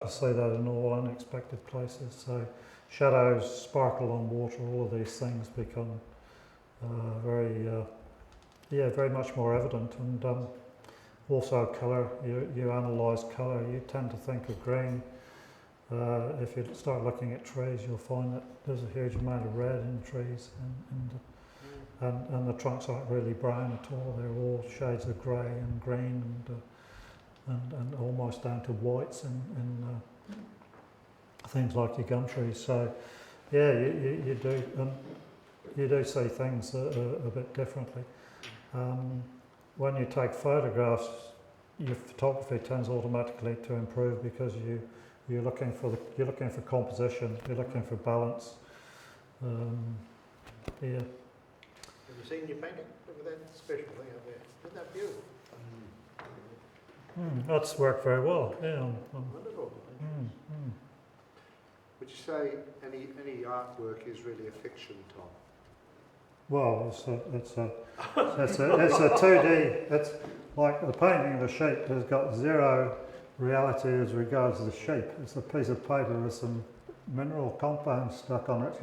I see that in all unexpected places. So shadows, sparkle on water, all of these things become very much more evident. And also colour, you analyse colour, you tend to think of green. If you start looking at trees, you'll find that there's a huge amount of red in trees, and the trunks aren't really brown at all. They're all shades of grey and green and almost down to whites in things like your gum trees. So yeah, you do see things a bit differently. When you take photographs, your photography tends automatically to improve because you're looking for composition, you're looking for balance. Yeah. Have you seen your painting? Look at that special thing up there. Isn't that beautiful? That's worked very well. Yeah. Wonderful. Would you say any artwork is really a fiction, Tom? Well, it's a 2D. It's like the painting of a sheep has got zero reality as regards the shape. It's a piece of paper with some mineral compound stuck on it,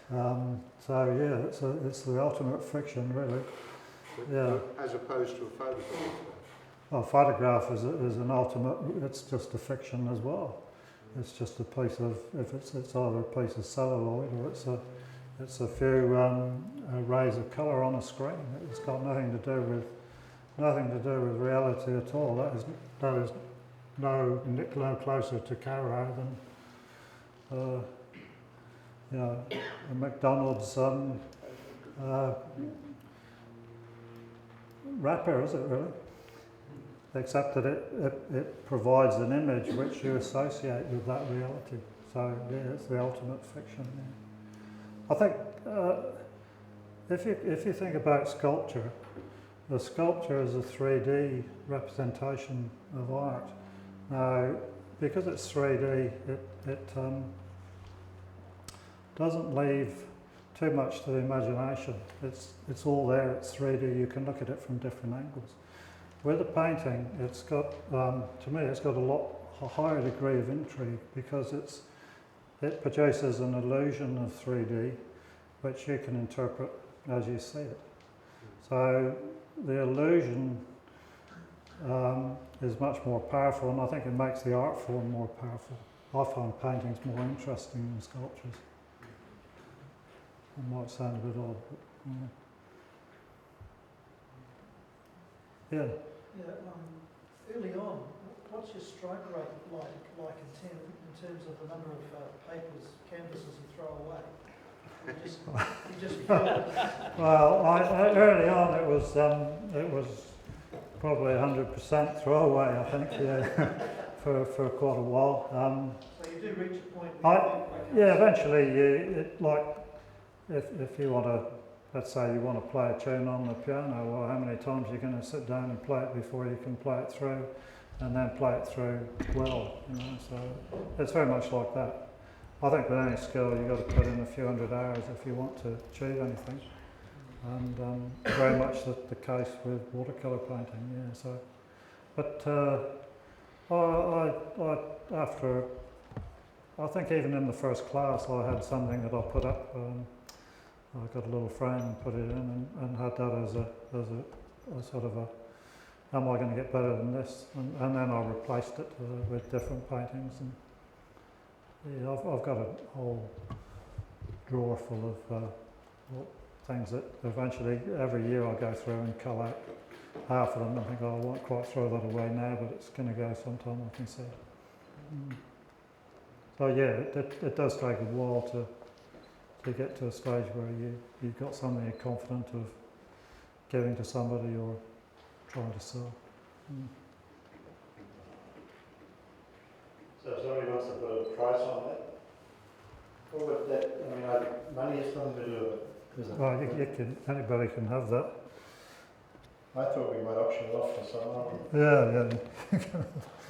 so yeah, it's the ultimate fiction, really. Yeah. As opposed to a photograph. Well, a photograph is an ultimate. It's just a fiction as well. It's just a piece of, it's either a piece of celluloid or it's a few rays of colour on a screen. It's got nothing to do with reality at all. That is no closer to Caro than a McDonald's wrapper, is it really? Except that it provides an image which you associate with that reality. So yeah, it's the ultimate fiction. Yeah. I think if you think about sculpture, the sculpture is a 3D representation of art. Now, because it's 3D, it doesn't leave too much to the imagination. It's all there. It's 3D. You can look at it from different angles. With a painting, it's got, to me, it's got a higher degree of intrigue because it produces an illusion of 3D, which you can interpret as you see it. So the illusion is much more powerful, and I think it makes the art form more powerful. I find paintings more interesting than sculptures. It might sound a bit odd, but yeah. Early on, what's your strike rate like in terms of the number of papers, canvases you throw away? You just Well, early on it was probably 100% throwaway, I think, yeah, for quite a while. So you do reach a point. Eventually, if you want to, let's say you want to play a tune on the piano, well, how many times you're going to sit down and play it before you can play it through, and then play it through well, So it's very much like that. I think with any skill, you've got to put in a few hundred hours if you want to achieve anything, and very much the case with watercolour painting. Yeah. So, but I think even in the first class, I had something that I put up. I got a little frame and put it in, and had that as a sort of am I going to get better than this? And then I replaced it with different paintings. And yeah, I've got a whole drawer full of things that eventually every year I go through and cull out half of them and think, oh, I won't quite throw that away now, but it's going to go sometime, I can see. So yeah, it does take a while to get to a stage where you've got something you're confident of giving to somebody or trying to sell. So if somebody wants to put a price on that, what would that, money is something to do with it. Well, anybody can have that. I thought we might auction it off for someone. Yeah.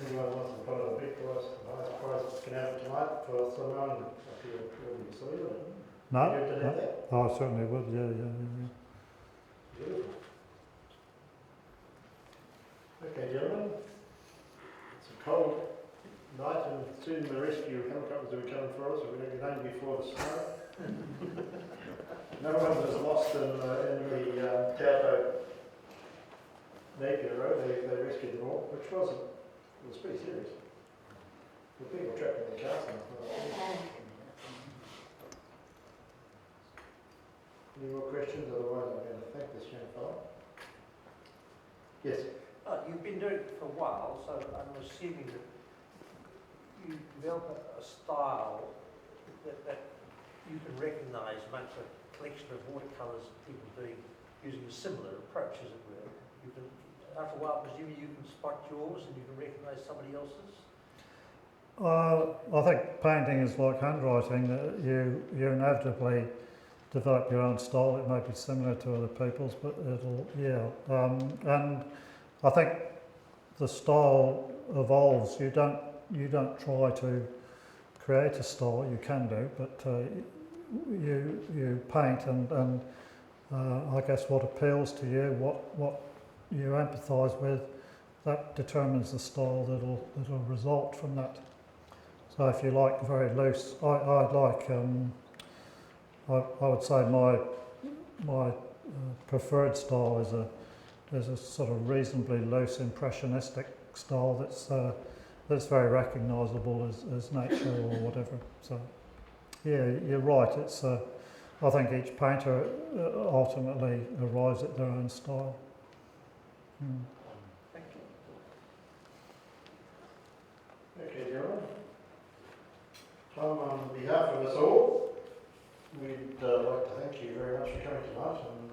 Anyone wants to put a big price, the highest price can have it tonight for someone, if you wouldn't sell it. No? You have to have that? Oh, I certainly would, yeah. Beautiful. Okay, gentlemen, it's a cold night, and soon the rescue helicopters will be coming for us, so we're going to get home before the snow. No one was lost in the Taupo Napier Road. They rescued them all, which was pretty serious. The people trapped in the cars. Any more questions? Otherwise, I'm going to thank this young fellow. Yes. You've been doing it for a while, so I'm assuming that you develop a style that you can recognise amongst a collection of watercolours people doing using a similar approach, as it were. You can, after a while, presumably you can spot yours and you can recognise somebody else's. I think painting is like handwriting. You inevitably develop your own style. It may be similar to other people's, but and I think the style evolves. You don't try to create a style. You can do, but you paint and I guess what appeals to you, what you empathise with, that determines the style that'll result from that. So if you like very loose, I like. I would say my preferred style is a sort of reasonably loose impressionistic style that's very recognisable as nature or whatever. So yeah, you're right. It's I think each painter ultimately arrives at their own style. Mm. Thank you. Okay, gentlemen. Tom, on behalf of us all, we'd like to thank you very much for coming tonight, and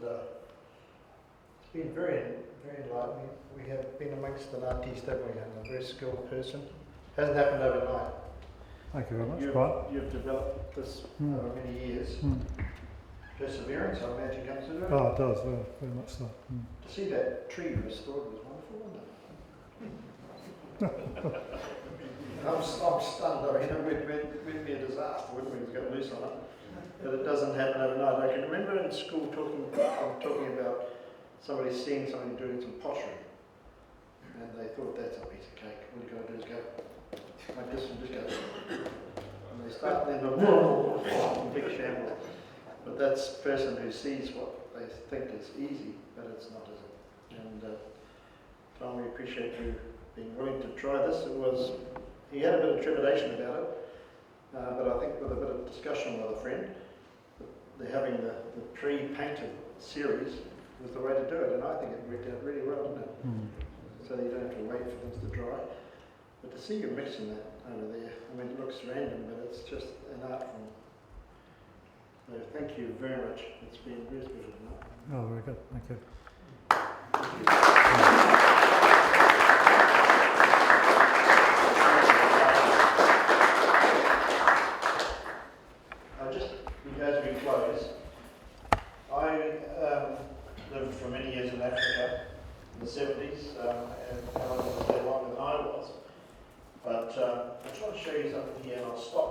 it's been very, very enlightening. We have been amongst an artiste, haven't we, and a very skilled person. Hasn't happened overnight. Thank you very much, Brian. You've developed this over many years. Perseverance, I imagine, comes into it. Oh, it does, very much so. To see that tree restored was wonderful, wasn't it? I'm stunned. I mean, it would be a disaster, wouldn't we, to go loose on it? But it doesn't happen overnight. I can remember in school talking about somebody seeing somebody doing some pottery, and they thought that's a piece of cake. All you got to do is go like this and just go, and they start then the big shambles. But that's the person who sees what they think is easy, but it's not, is it? And Tom, we appreciate you being willing to try this. He had a bit of trepidation about it, but I think with a bit of discussion with a friend, having the tree painted series was the way to do it, and I think it worked out really well, didn't it? So you don't have to wait for things to dry. But to see you mixing that over there, I mean, it looks random, but it's just an art form. So thank you very much. It's been very special tonight. Oh, very good. Thank you. As we close, I lived for many years in Africa in the 70s, and I was there longer than I was. But I just want to show you something here, and I'll stop